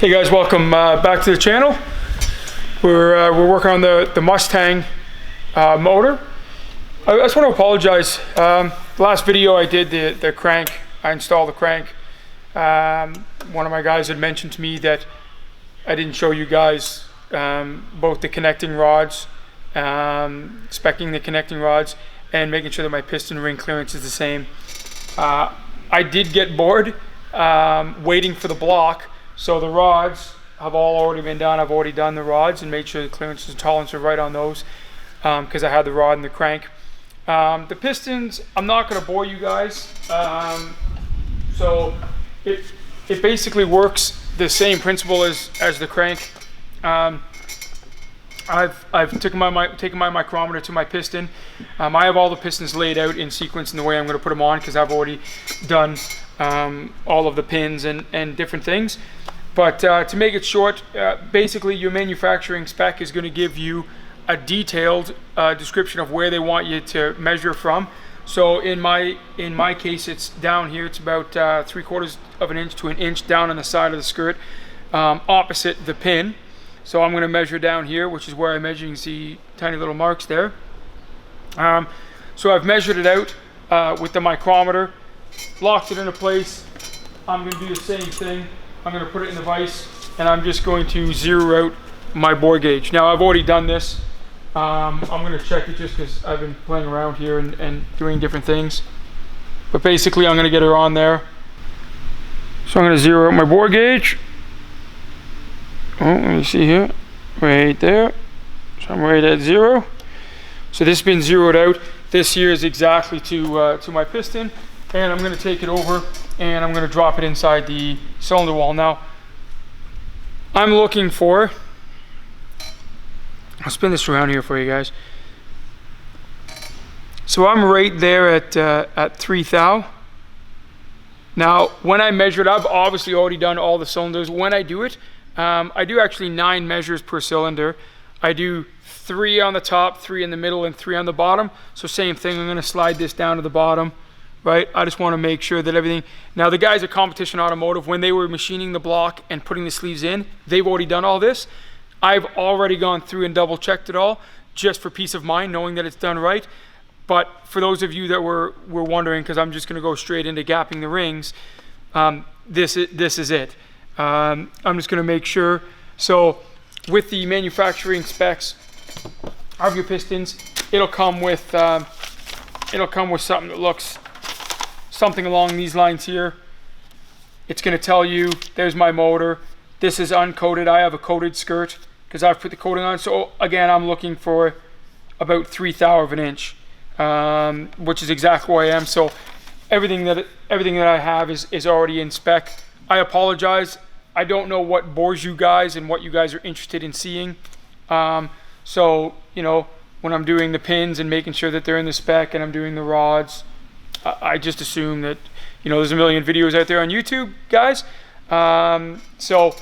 Hey guys, welcome back to the channel. We're working on the Mustang motor. I just want to apologize. The last video I did the crank. I installed the crank. One of my guys had mentioned to me that I didn't show you guys both the connecting rods, speccing the connecting rods, and making sure that my piston ring clearance is the same. I did get bored waiting for the block. So the rods have all already been done. I've already done the rods and made sure the clearances and tolerances are right on those because I had the rod and the crank. The pistons, I'm not going to bore you guys. So it basically works the same principle as the crank. I've taken my micrometer to my piston. I have all the pistons laid out in sequence in the way I'm going to put them on because I've already done all of the pins and different things. But to make it short, basically your manufacturing spec is going to give you a detailed description of where they want you to measure from. So in my case, it's down here. It's about 3/4 of an inch to an inch down on the side of the skirt, opposite the pin. So I'm going to measure down here, which is where I'm measuring. See tiny little marks there. So I've measured it out with the micrometer, locked it into place. I'm going to do the same thing. I'm going to put it in the vise, and I'm just going to zero out my bore gauge. Now I've already done this. I'm going to check it just because I've been playing around here and doing different things. But basically I'm going to get her on there. So I'm going to zero out my bore gauge. Oh, let me see here. Right there. So I'm right at 0. So this has been zeroed out. This here is exactly to my piston. And I'm going to take it over and I'm going to drop it inside the cylinder wall. Now, I'm looking for, I'll spin this around here for you guys. So I'm right there at 3 thou. Now, when I measure it, I've obviously already done all the cylinders. When I do it, I do actually 9 measures per cylinder. I do 3 on the top, 3 in the middle, and 3 on the bottom. So same thing, I'm going to slide this down to the bottom. Right, I just want to make sure that everything. Now the guys at Competition Automotive, when they were machining the block and putting the sleeves in, they've already done all this. I've already gone through and double checked it all, just for peace of mind, knowing that it's done right. But for those of you that were wondering, because I'm just going to go straight into gapping the rings, this is it. I'm just going to make sure. So with the manufacturing specs of your pistons, it'll come with something that looks something along these lines here. It's going to tell you, there's my motor. This is uncoated. I have a coated skirt because I've put the coating on. So again, I'm looking for about 3 thou of an inch, which is exactly where I am. So everything that I have is already in spec. I apologize. I don't know what bores you guys and what you guys are interested in seeing. So you know, when I'm doing the pins and making sure that they're in the spec and I'm doing the rods, I just assume that, you know, there's a million videos out there on YouTube, guys. So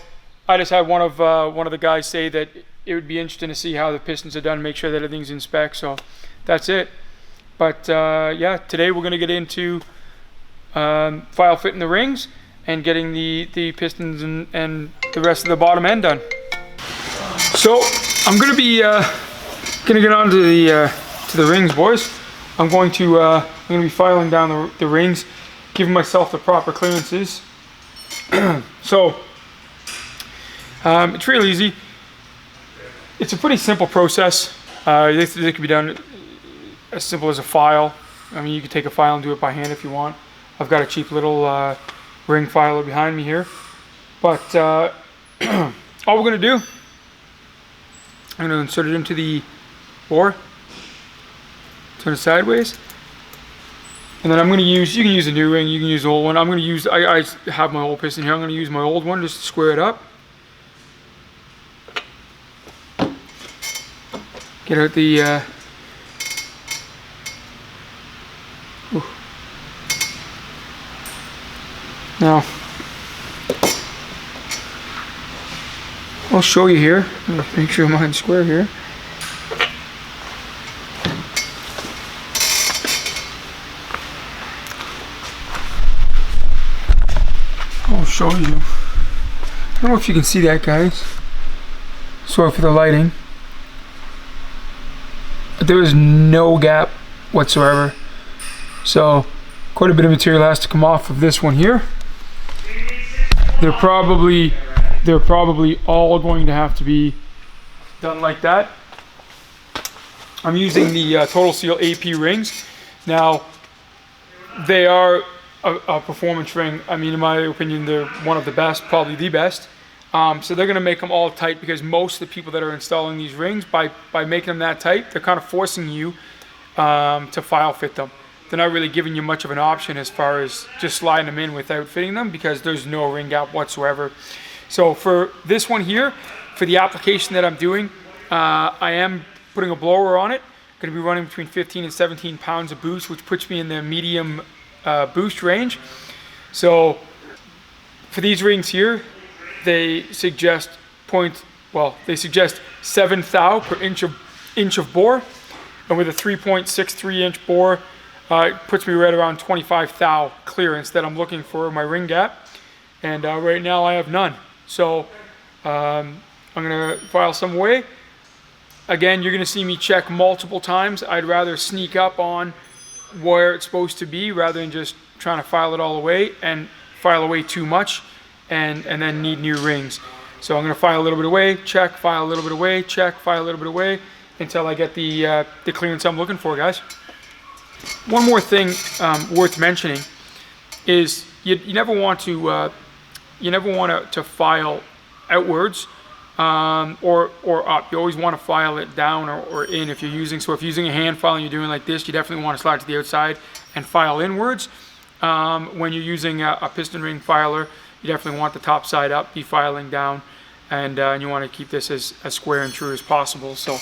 I just had one of the guys say that it would be interesting to see how the pistons are done, make sure that everything's in spec. So that's it. But yeah, today we're going to get into file fitting the rings and getting the pistons and the rest of the bottom end done. So I'm going to be get on to the rings, boys. I'm going to be filing down the rings, giving myself the proper clearances. So it's real easy. It's a pretty simple process. It can be done as simple as a file. I mean, you can take a file and do it by hand if you want. I've got a cheap little ring filer behind me here. But all we're going to do, I'm going to insert it into the bore. Turn it sideways, and then I'm going to use, you can use a new ring, you can use the old one. I'm going to use, I have my old piston here, I'm going to use my old one just to square it up. Get out the, now, I'll show you here, make sure mine's square here. I'll show you. I don't know if you can see that, guys. Sorry for the lighting. There is no gap whatsoever. So quite a bit of material has to come off of this one here. They're probably all going to have to be done like that. I'm using the Total Seal AP rings. Now, they are a performance ring. I mean, in my opinion, they're one of the best, probably the best. So they're gonna make them all tight, because most of the people that are installing these rings, by making them that tight, they're kind of forcing you to file fit them. They're not really giving you much of an option as far as just sliding them in without fitting them, because there's no ring gap whatsoever. So for this one here, for the application that I'm doing, I am putting a blower on it. Going to be running between 15 and 17 pounds of boost, which puts me in the medium boost range. So for these rings here, they suggest 7 thou per inch of bore, and with a 3.63 inch bore, it puts me right around 25 thou clearance that I'm looking for in my ring gap. And right now I have none. So I'm gonna file some away. Again, you're gonna see me check multiple times. I'd rather sneak up on where it's supposed to be rather than just trying to file it all away and file away too much and then need new rings. So I'm gonna file a little bit away, check, file a little bit away, check, file a little bit away until I get the clearance I'm looking for, guys. One more thing worth mentioning is you never want to file outwards or up. You always want to file it down or in if you're using. So if you're using a hand file and you're doing like this, you definitely want to slide to the outside and file inwards. When you're using a piston ring filer, you definitely want the top side up, be filing down, and you want to keep this as square and true as possible. So.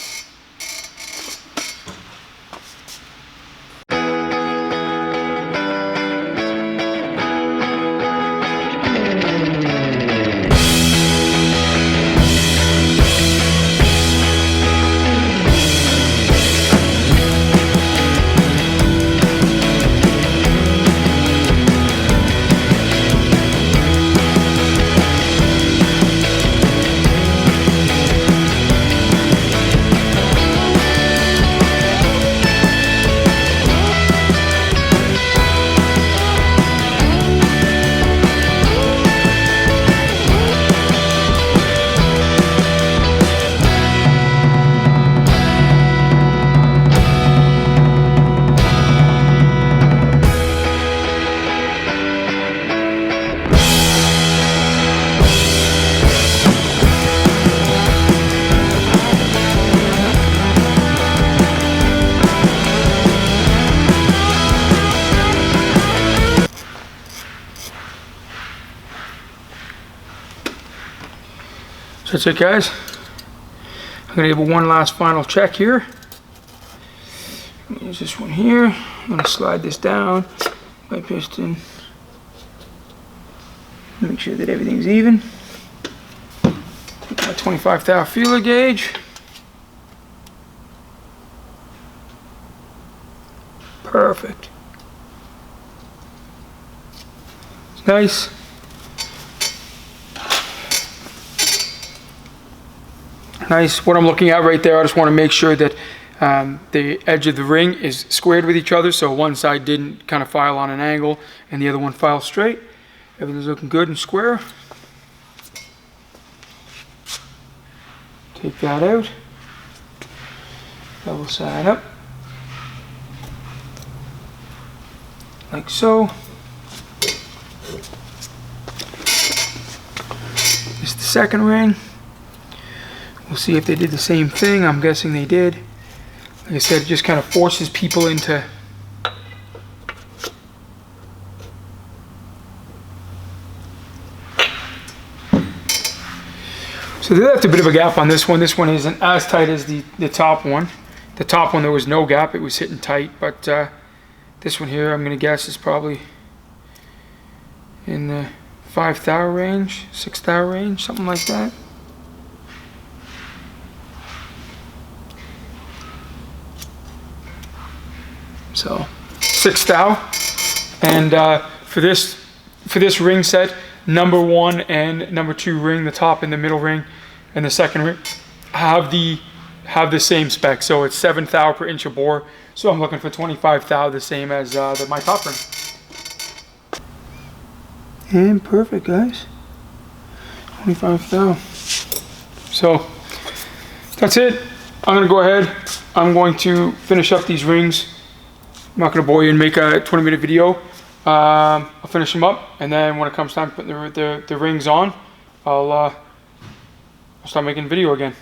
So that's it, guys. I'm gonna give it one last final check here. Use this one here. I'm gonna slide this down my piston. Make sure that everything's even. Take my 25 thou feeler gauge. Perfect. It's nice. Nice. What I'm looking at right there, I just want to make sure that the edge of the ring is squared with each other, so one side didn't kind of file on an angle and the other one files straight. Everything's looking good and square. Take that out. Double side up. Like so. This is the second ring. We'll see if they did the same thing. I'm guessing they did. Like I said, it just kind of forces people into so they left a bit of a gap on this one. This one isn't as tight as the top one. The top one there was no gap, it was hitting tight, but this one here I'm gonna guess is probably in the 5 thou range, 6 thou range, something like that. So 6 thou, and for this ring set, number 1 and number 2 ring, the top and the middle ring, and the second ring have the same spec. So it's 7 thou per inch of bore. So I'm looking for 25 thou, the same as my top ring. And perfect, guys. 25 thou. So that's it. I'm gonna go ahead. I'm going to finish up these rings. I'm not gonna bore you and make a 20-minute video. I'll finish them up, and then when it comes time to put the rings on, I'll start making a video again.